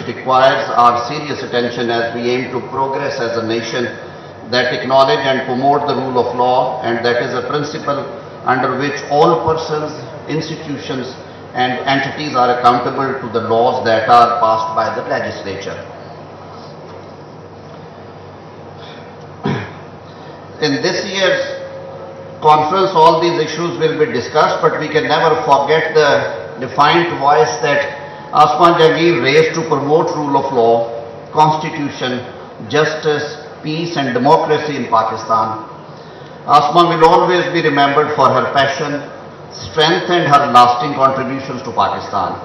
requires our serious attention as we aim to progress as a nation that acknowledge and promote the rule of law, and that is a principle under which all persons, institutions and entities are accountable to the laws that are passed by the legislature. In this year's conference, all these issues will be discussed, but we can never forget the defiant voice that Asma Jahangir raised to promote rule of law, constitution, justice, peace and democracy in Pakistan. Asma will always be remembered for her passion, strength and her lasting contributions to Pakistan.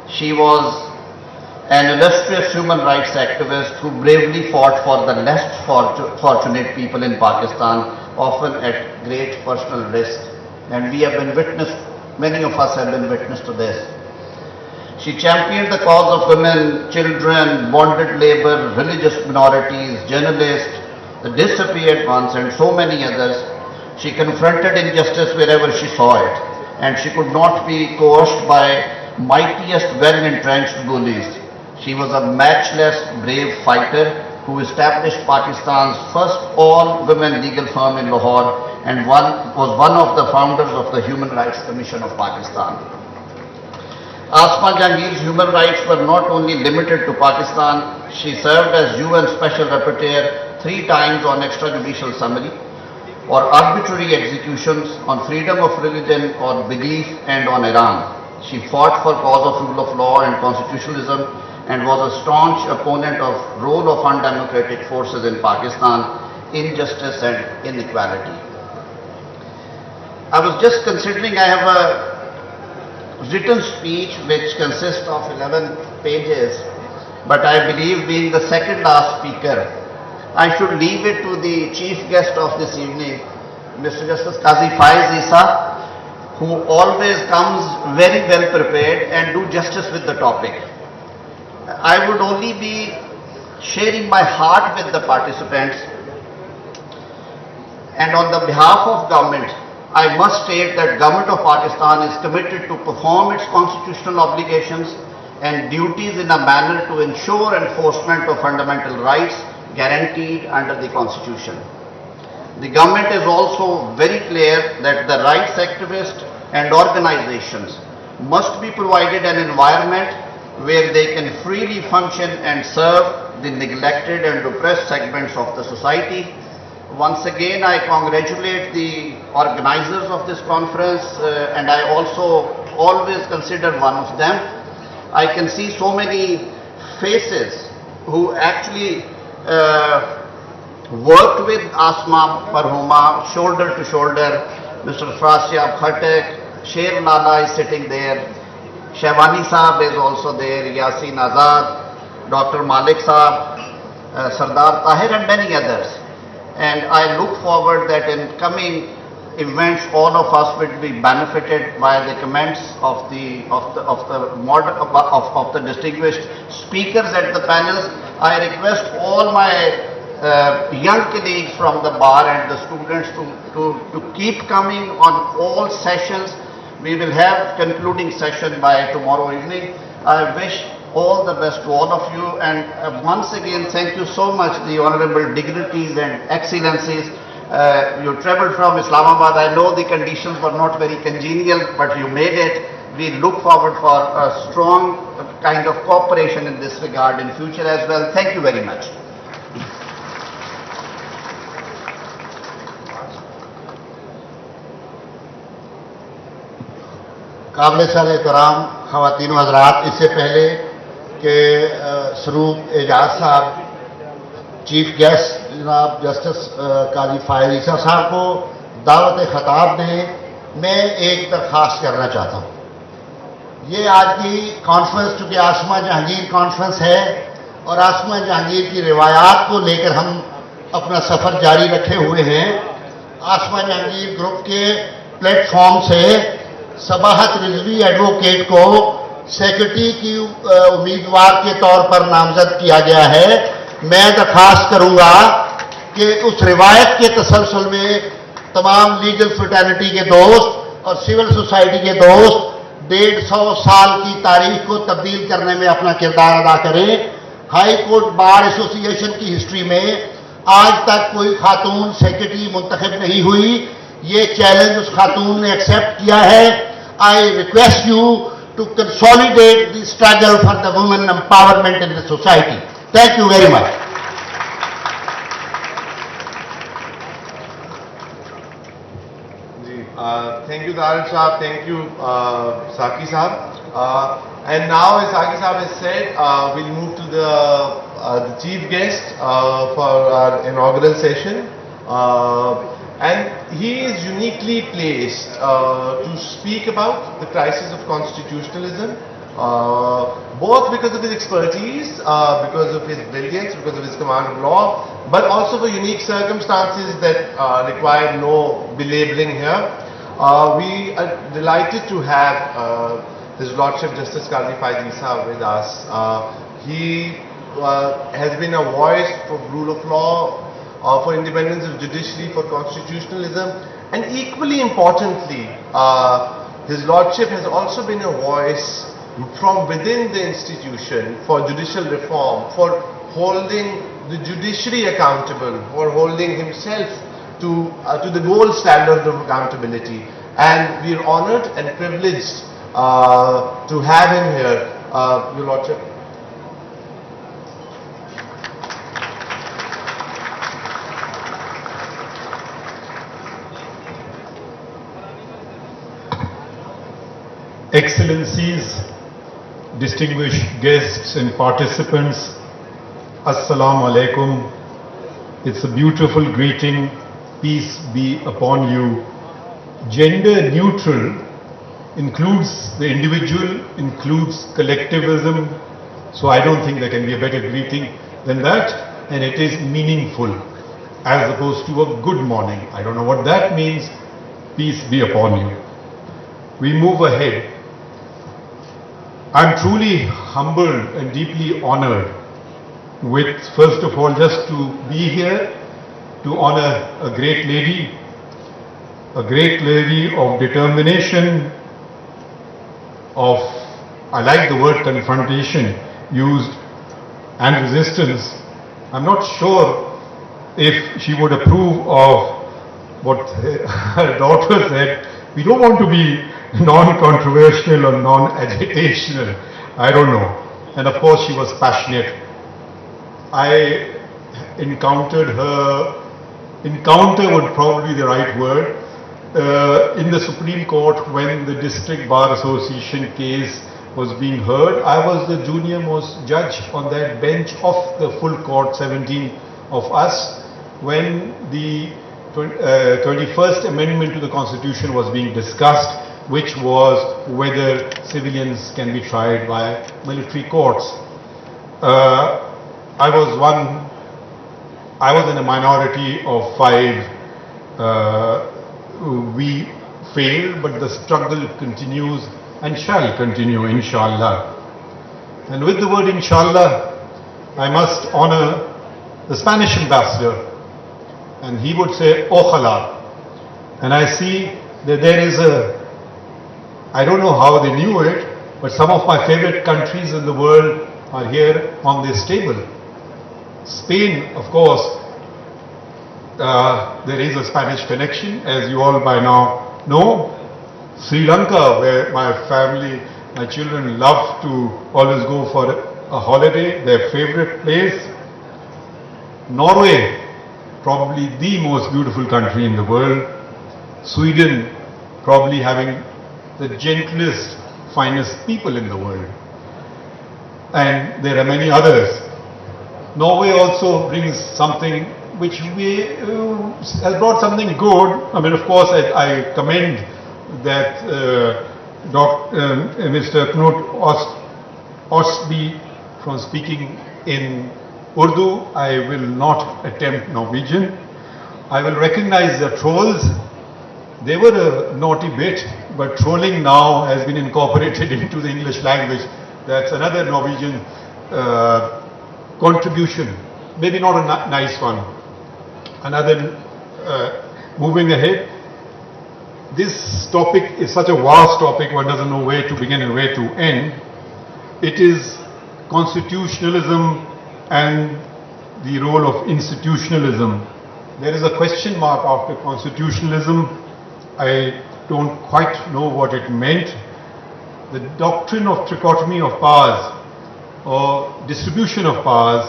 She was an illustrious human rights activist who bravely fought for the less fortunate people in Pakistan, often at great personal risk. And we have been witness, many of us have been witness to this. She championed the cause of women, children, bonded labor, religious minorities, journalists, the disappeared ones and so many others. She confronted injustice wherever she saw it, and she could not be coerced by mightiest well-entrenched bullies. She was a matchless, brave fighter who established Pakistan's first all-women legal firm in Lahore and was one of the founders of the Human Rights Commission of Pakistan. Asma Jahangir's human rights were not only limited to Pakistan. She served as UN Special Rapporteur 3 times on extrajudicial summary or arbitrary executions, on freedom of religion or belief and on Iran. She fought for cause of rule of law and constitutionalism and was a staunch opponent of role of undemocratic forces in Pakistan, injustice and inequality. I was just considering, I have a written speech which consists of 11 pages, but I believe being the second last speaker, I should leave it to the chief guest of this evening, Mr. Justice Qazi Faiz Isa, who always comes very well prepared and do justice with the topic. I would only be sharing my heart with the participants, and on the behalf of government, I must state that Government of Pakistan is committed to perform its constitutional obligations and duties in a manner to ensure enforcement of fundamental rights guaranteed under the Constitution. The government is also very clear that the rights activists and organizations must be provided an environment where they can freely function and serve the neglected and oppressed segments of the society. Once again, I congratulate the organizers of this conference, and I also always consider one of them. I can see so many faces who actually worked with Asma Marhuma shoulder to shoulder. Mr. Frashyab Khatek, Sher Lala is sitting there, Shehwani Saab is also there, Yasin Azad, Dr. Malik Saab, Sardar Tahir and many others. And I look forward that in coming events all of us will be benefited by the comments of the distinguished speakers at the panels. I request all my young colleagues from the bar and the students to keep coming on all sessions. We will have concluding session by tomorrow evening. I wish all the best to all of you, and once again thank you so much, the honorable dignitaries and excellencies. You travelled from Islamabad. I know the conditions were not very congenial, but you made it. We look forward for a strong kind of cooperation in this regard in future as well. Thank you very much. काबिल एहतराम ख़वातीन व हज़रात, इससे पहले कि सरूप एजाज साहब chief guest जनाब जस्टिस काजी फाइज ईसा साहब को दावत खिताब दें, मैं एक दरख्वास्त करना चाहता हूँ। ये आज की कॉन्फ्रेंस चूँकि आसमा जहांगीर कॉन्फ्रेंस है और आसमा जहांगीर की रिवायात को लेकर हम अपना सफ़र जारी रखे हुए हैं। आसमा जहांगीर ग्रुप के प्लेटफॉर्म से सबाहत रिजवी एडवोकेट को सेक्रेटरी की उम्मीदवार के तौर पर नामजद किया गया है। मैं दरख्वास्त करूंगा कि उस रिवायत के तसलसल में तमाम लीगल फ्रेटर्निटी के दोस्त और सिविल सोसाइटी के दोस्त 150 साल की तारीख को तब्दील करने में अपना किरदार अदा करें। हाई कोर्ट बार एसोसिएशन की हिस्ट्री में आज तक कोई खातून सेक्रेटरी मुंतखब नहीं हुई। ये चैलेंज उस खातून ने एक्सेप्ट किया है। I request you to consolidate the struggle for the women empowerment in the society. Thank you very much. Thank you, Darul Saab. Thank you, Saki Saab. And now, as Saki Saab has said, we'll move to the chief guest for our inaugural session. And he is uniquely placed to speak about the crisis of constitutionalism, both because of his expertise, because of his brilliance, because of his command of law, but also for unique circumstances that require no belabeling here. We are delighted to have His Lordship Justice Qazi Faiz Isa with us. He has been a voice for rule of law, for independence of judiciary, for constitutionalism, and equally importantly, His Lordship has also been a voice from within the institution for judicial reform, for holding the judiciary accountable, for holding himself to the gold standard of accountability. And we are honoured and privileged to have him here, Your Lordship. Excellencies, distinguished guests and participants, Assalamu alaikum. It's a beautiful greeting. Peace be upon you. Gender neutral includes the individual, includes collectivism. So I don't think there can be a better greeting than that. And it is meaningful as opposed to a good morning. I don't know what that means. Peace be upon you. We move ahead. I'm truly humbled and deeply honored with, first of all, just to be here to honor a great lady of determination, of, I like the word confrontation used, and resistance. I'm not sure if she would approve of what her daughter said. We don't want to be non-controversial or non-agitational. I don't know. And of course she was passionate. I encountered her, encounter would probably be the right word, in the Supreme Court when the District Bar Association case was being heard. I was the junior most judge on that bench of the full court, 17 of us, when the 21st Amendment to the Constitution was being discussed, which was whether civilians can be tried by military courts. I was in a minority of 5. We failed, but the struggle continues and shall continue, inshallah. And with the word inshallah, I must honor the Spanish ambassador, and he would say ojalá. And I see that there is I don't know how they knew it, but some of my favorite countries in the world are here on this table. Spain, of course, there is a Spanish connection, as you all by now know. Sri Lanka, where my family, my children love to always go for a holiday, their favorite place. Norway, probably the most beautiful country in the world. Sweden, probably having the gentlest, finest people in the world. And there are many others. Norway also brings something which has brought something good. I mean, of course, I commend that Mr. Knut Ostby from speaking in Urdu. I will not attempt Norwegian. I will recognize the trolls. They were a naughty bit, but trolling now has been incorporated into the English language. That's another Norwegian contribution. Maybe not a nice one. Another, moving ahead, this topic is such a vast topic, one doesn't know where to begin and where to end. It is constitutionalism and the role of institutionalism. There is a question mark after constitutionalism. I don't quite know what it meant. The doctrine of trichotomy of powers or distribution of powers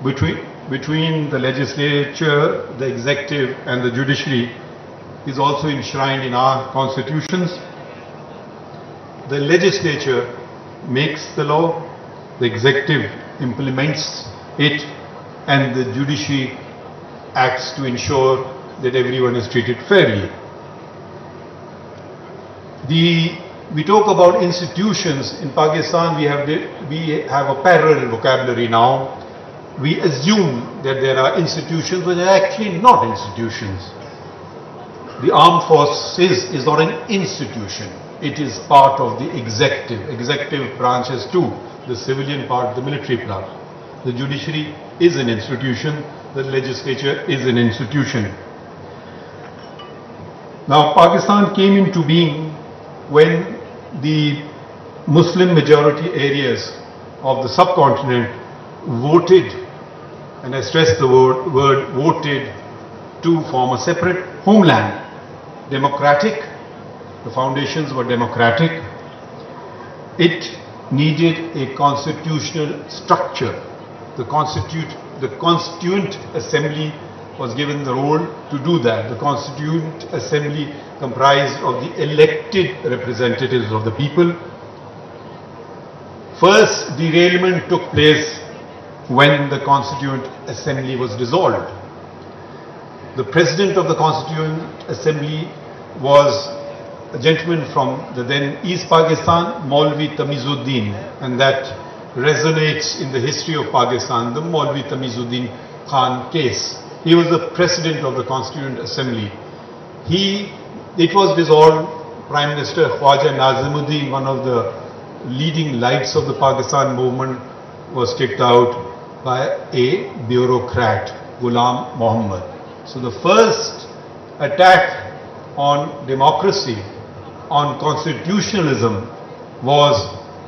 between the legislature, the executive and the judiciary is also enshrined in our constitutions. The legislature makes the law, the executive implements it, and the judiciary acts to ensure that everyone is treated fairly. We talk about institutions. In Pakistan we have a parallel vocabulary now. We assume that there are institutions which are actually not institutions. The armed forces is not an institution. It is part of the executive. Executive branches too. The civilian part, the military part. The judiciary is an institution. The legislature is an institution. Now, Pakistan came into being when the Muslim majority areas of the subcontinent voted, and I stress the word voted, to form a separate homeland. Democratic, the foundations were democratic. It needed a constitutional structure. The Constituent Assembly was given the role to do that. The Constituent Assembly comprised of the elected representatives of the people. First derailment took place when the Constituent Assembly was dissolved. The president of the Constituent Assembly was a gentleman from the then East Pakistan, Maulvi Tamizuddin, and that resonates in the history of Pakistan, the Maulvi Tamizuddin Khan case. He was the president of the Constituent Assembly. It was dissolved. Prime Minister Khwaja Nazimuddin, one of the leading lights of the Pakistan movement, was kicked out by a bureaucrat, Ghulam Muhammad. So the first attack on democracy, on constitutionalism, was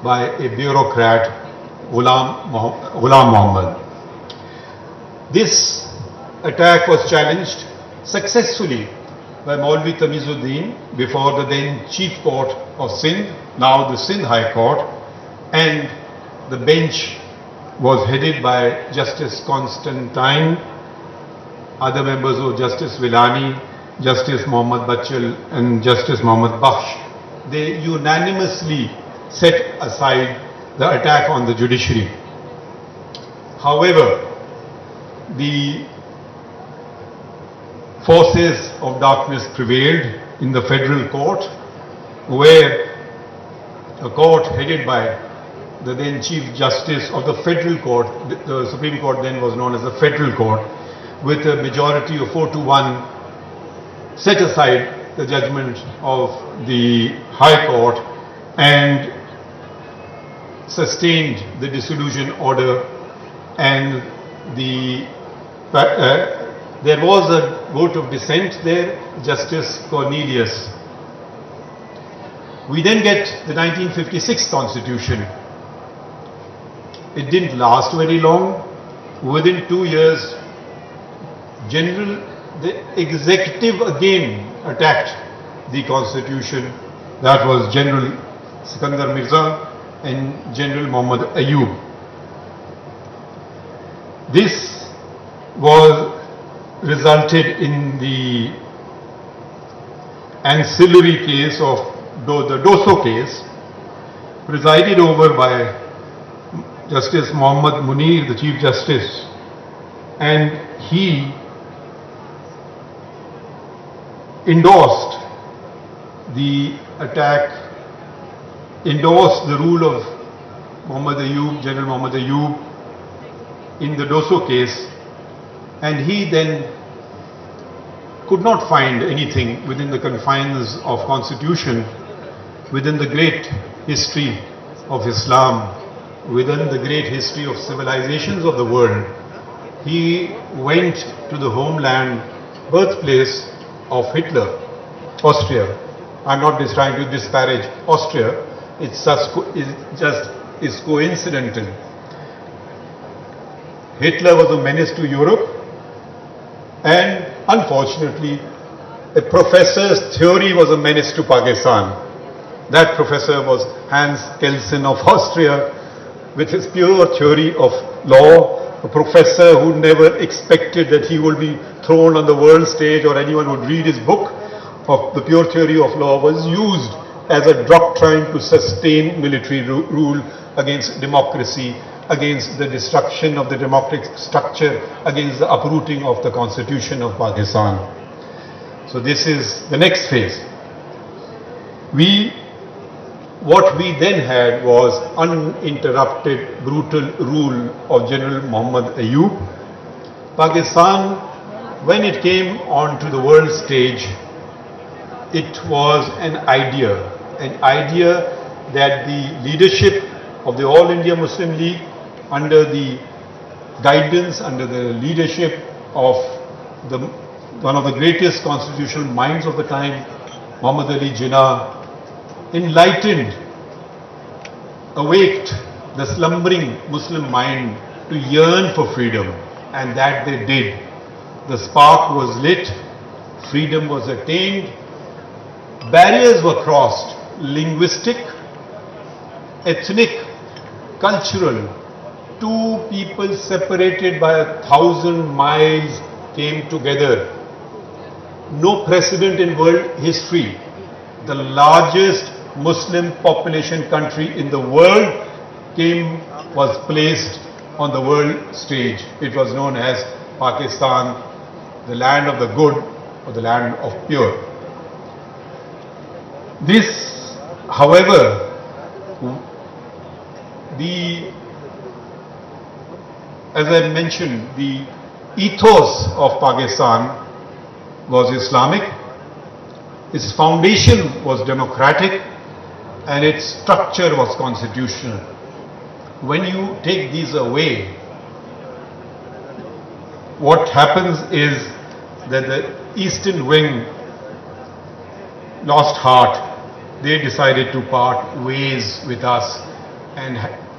by a bureaucrat, Ghulam Muhammad. This attack was challenged successfully by Maulvi Tamizuddin before the then Chief Court of Sindh, now the Sindh High Court, and the bench was headed by Justice Constantine. Other members were Justice Villani, Justice Muhammad Bachal and Justice Muhammad Bakhsh. They unanimously set aside the attack on the judiciary. However, the forces of darkness prevailed in the federal court, where a court headed by the then Chief Justice of the Federal Court, the Supreme Court then was known as the Federal Court, with a majority of 4-1, set aside the judgment of the High Court and sustained the dissolution order, and there was a vote of dissent there, Justice Cornelius. We then get the 1956 Constitution. It didn't last very long. Within 2 years, the executive again attacked the Constitution. That was General Sikandar Mirza and General Muhammad Ayub. This resulted in the ancillary case of the Doso case, presided over by Justice Muhammad Munir, the Chief Justice, and he endorsed the attack, endorsed the rule of Muhammad Ayub, General Muhammad Ayub, in the Doso case, and he then could not find anything within the confines of Constitution, within the great history of Islam, within the great history of civilizations of the world. He went to the homeland, birthplace of Hitler, Austria, I'm not just trying to disparage Austria. It's just is coincidental. Hitler was a menace to Europe, and unfortunately, a professor's theory was a menace to Pakistan. That professor was Hans Kelsen of Austria, with his pure theory of law, a professor who never expected that he would be thrown on the world stage or anyone would read his book of the pure theory of law, was used as a doctrine to sustain military rule against democracy, against the destruction of the democratic structure, against the uprooting of the constitution of Pakistan. So this is the next phase. What we then had was uninterrupted brutal rule of General Muhammad Ayub. Pakistan, when it came onto the world stage, it was an idea that the leadership of the All India Muslim League, under the guidance, under the leadership of one of the greatest constitutional minds of the time, Muhammad Ali Jinnah, enlightened, awaked the slumbering Muslim mind to yearn for freedom, and that they did. The spark was lit, freedom was attained, barriers were crossed, linguistic, ethnic, cultural. Two people separated by 1,000 miles came together. No precedent in world history. The largest Muslim population country in the world was placed on the world stage. It was known as Pakistan, the land of the good or the land of pure. This, however, as I mentioned, the ethos of Pakistan was Islamic, its foundation was democratic, and its structure was constitutional. When you take these away, what happens is that the eastern wing lost heart. They decided to part ways with us, and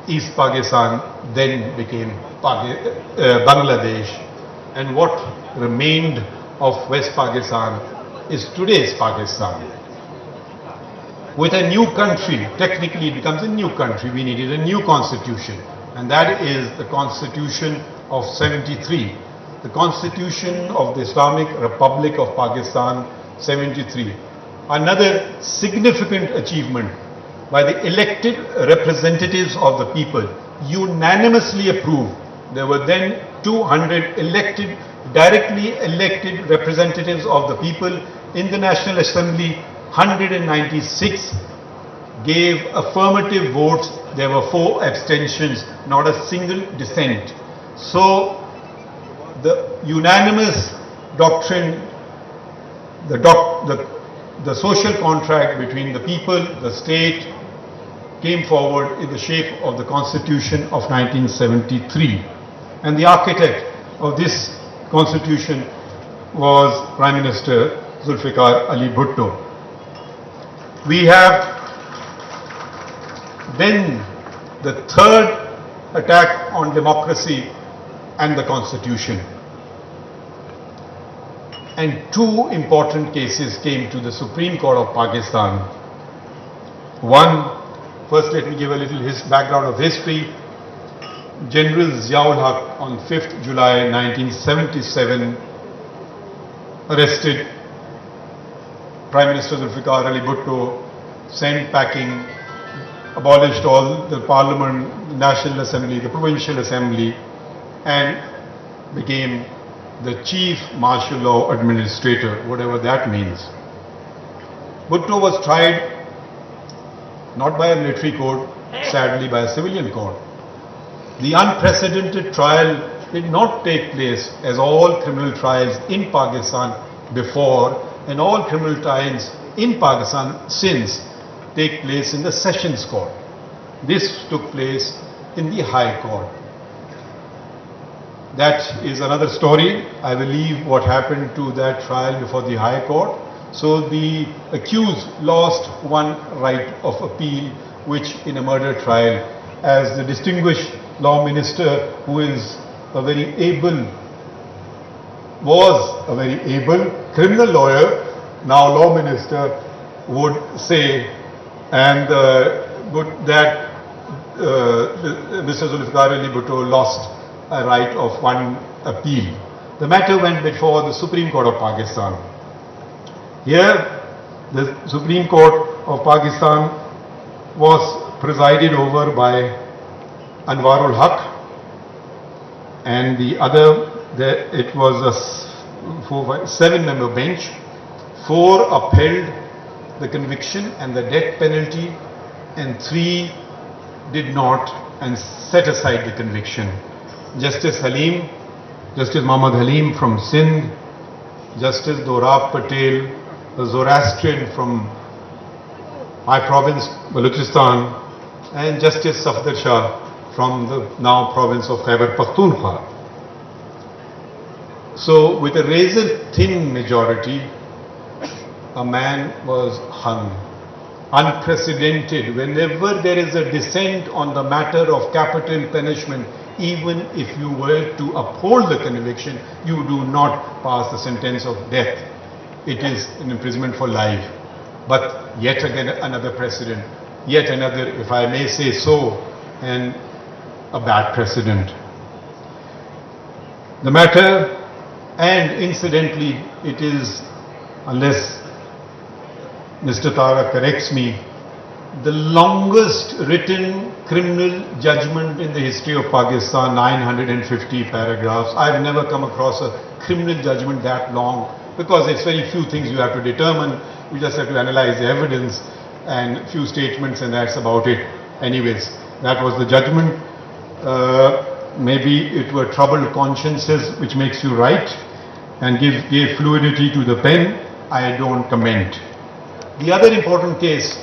East Pakistan then became Bangladesh, and what remained of West Pakistan is today's Pakistan. With a new country, technically it becomes a new country, we needed a new constitution, and that is the Constitution of 73, the Constitution of the Islamic Republic of Pakistan, 73. Another significant achievement by the elected representatives of the people, unanimously approved. There were then 200 elected, directly elected representatives of the people in the National Assembly. 196 gave affirmative votes. There were 4 abstentions, not a single dissent. So the unanimous doctrine, the social contract between the people, the state, came forward in the shape of the Constitution of 1973. And the architect of this Constitution was Prime Minister Zulfikar Ali Bhutto. We have then the third attack on democracy and the Constitution. And 2 important cases came to the Supreme Court of Pakistan. One, first let me give a little background of history. General Ziaul Haq on 5th July 1977 arrested Prime Minister Zulfikar Ali Bhutto, sent packing, abolished all the Parliament, the National Assembly, the Provincial Assembly, and became the Chief Martial Law Administrator, whatever that means. Bhutto was tried not by a military court, sadly by a civilian court. The unprecedented trial did not take place as all criminal trials in Pakistan before, and all criminal trials in Pakistan since take place in the Sessions Court. This took place in the High Court. That is another story. I will leave what happened to that trial before the High Court. So the accused lost one right of appeal, which in a murder trial, as the distinguished law minister who is a very able, was a very able criminal lawyer, now law minister, would say, and that Mr. Zulfikar Ali Bhutto lost a right of one appeal. The matter went before the Supreme Court of Pakistan. Here, the Supreme Court of Pakistan was presided over by Anwarul Haq, and the other, it was a 7-member bench. 4 upheld the conviction and the death penalty, and 3 did not and set aside the conviction. Justice Muhammad Halim from Sindh, Justice Dorab Patel, the Zoroastrian from my province, Balochistan, and Justice Safdar Shah from the now province of Khyber Pakhtunkhwa. So, with a razor-thin majority, a man was hung. Unprecedented. Whenever there is a dissent on the matter of capital punishment, even if you were to uphold the conviction, you do not pass the sentence of death. It is an imprisonment for life. But yet again another precedent, yet another, if I may say so, and a bad precedent. The matter, and incidentally, it is, unless Mr. Tara corrects me, the longest written criminal judgment in the history of Pakistan, 950 paragraphs. I've never come across a criminal judgment that long, because it's very few things you have to determine. You just have to analyze the evidence and few statements, and that's about it. Anyways, that was the judgment. Maybe it were troubled consciences which makes you write and gave fluidity to the pen. I don't comment. The other important case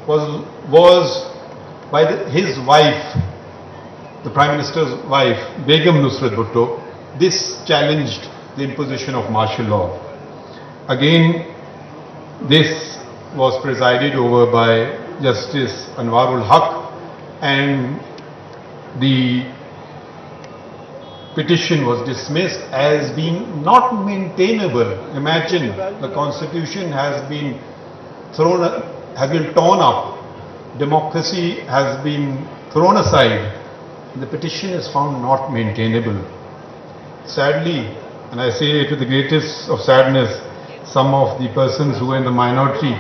was by his wife, the Prime Minister's wife, Begum Nusrat Bhutto. This challenged the imposition of martial law. Again, this was presided over by Justice Anwarul Haq, and the petition was dismissed as being not maintainable. Imagine, the constitution has been torn up, democracy has been thrown aside, the petition is found not maintainable. Sadly, and I say it with the greatest of sadness, some of the persons who were in the minority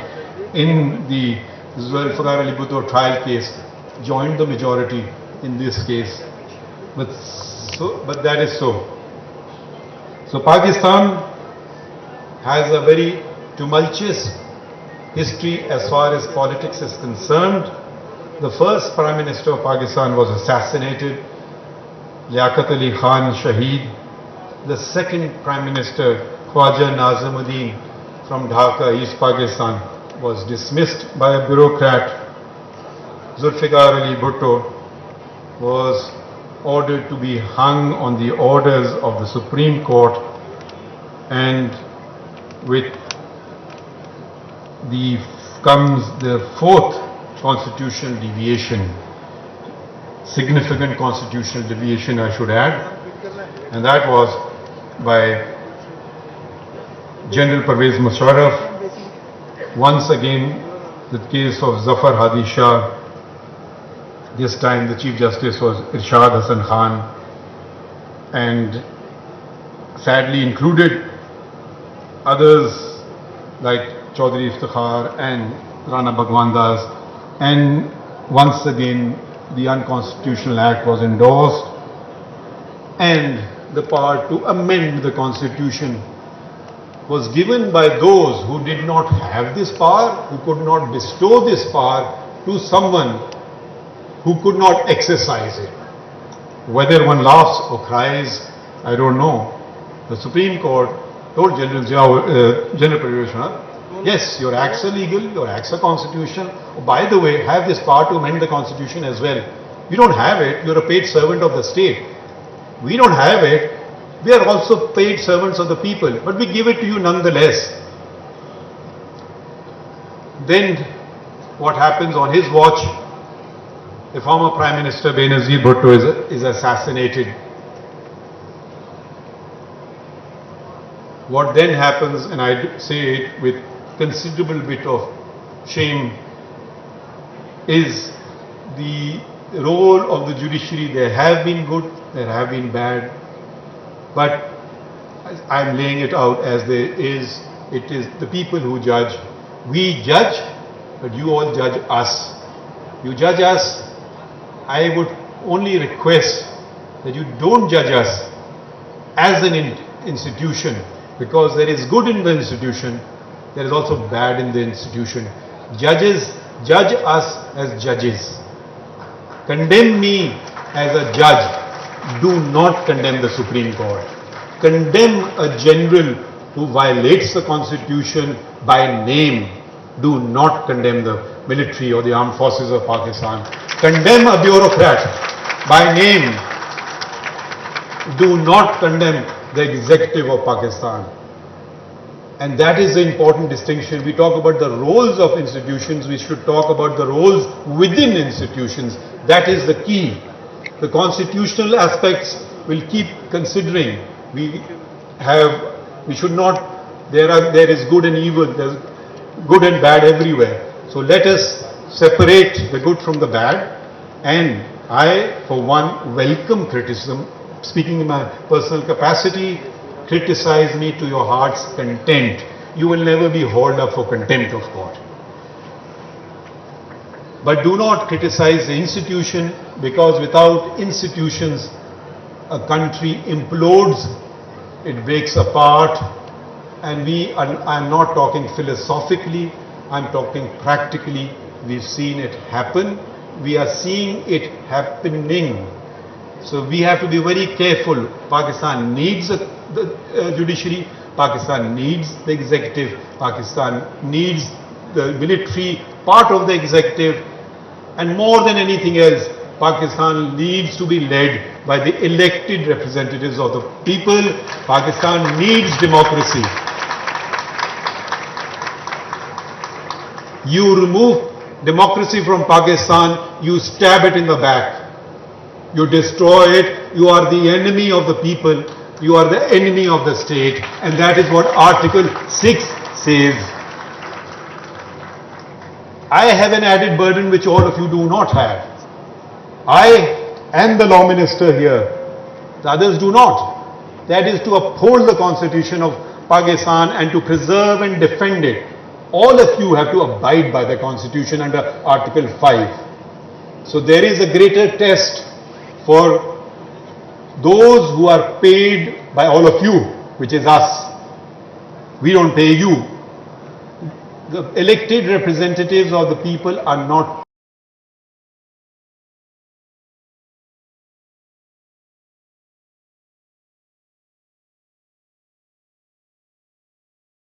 in the Zulfikar Ali Bhutto trial case joined the majority in this case. But that is so. So Pakistan has a very tumultuous history as far as politics is concerned. The first Prime Minister of Pakistan was assassinated, Liaquat Ali Khan Shaheed. The second Prime Minister, Khwaja Nazimuddin from Dhaka, East Pakistan, was dismissed by a bureaucrat. Zulfikar Ali Bhutto was ordered to be hung on the orders of the Supreme Court, and with comes the 4th constitutional deviation, significant constitutional deviation I should add, and that was by General Pervez Musharraf. Once again, the case of Zafar Hadi Shah. This time the Chief Justice was Irshad Hasan Khan, and sadly included others like Chaudhry Iftikhar and Rana Bhagwan Das, and once again the unconstitutional act was endorsed, and the power to amend the constitution was given by those who did not have this power, who could not bestow this power to someone who could not exercise it. Whether one laughs or cries, I don't know. The Supreme Court told General Pervez Musharraf, yes, your acts are legal, your acts are constitutional. Oh, by the way, have this power to amend the constitution as well. You don't have it, you're a paid servant of the state. We don't have it, we are also paid servants of the people, but we give it to you nonetheless. then what happens on his watch? The former Prime Minister Benazir Bhutto is assassinated. What then happens, and I say it with considerable bit of shame, is the role of the judiciary. There have been good, there have been bad, but I'm laying it out as there is. It is the people who judge. We judge, but you all judge us. You judge us. I would only request that you don't judge us as an institution, because there is good in the institution, there is also bad in the institution. Judges judge us as judges. Condemn me as a judge. Do not condemn the Supreme Court. Condemn a general who violates the Constitution by name. Do not condemn the military or the armed forces of Pakistan. Condemn a bureaucrat by name. Do not condemn the executive of Pakistan. And that is the important distinction. We talk about the roles of institutions, we should talk about the roles within institutions. That is the key. The constitutional aspects will keep considering. We should not, there is good and evil, there's good and bad everywhere. So let us separate the good from the bad, and I, for one, welcome criticism. Speaking in my personal capacity, criticize me to your heart's content. You will never be hauled up for contempt of court. But do not criticize the institution, because without institutions, a country implodes, it breaks apart, and I'm not talking philosophically, I'm talking practically. We've seen it happen. We are seeing it happening. So we have to be very careful. Pakistan needs the judiciary, Pakistan needs the executive, Pakistan needs the military, part of the executive, and more than anything else, Pakistan needs to be led by the elected representatives of the people. Pakistan needs democracy. You remove democracy from Pakistan, you stab it in the back. You destroy it, you are the enemy of the people, you are the enemy of the state, and that is what Article 6 says. I have an added burden which all of you do not have. I am the law minister here, the others do not. That is to uphold the constitution of Pakistan and to preserve and defend it. All of you have to abide by the constitution under Article 5. So there is a greater test for those who are paid by all of you, which is us. We don't pay you. The elected representatives of the people are not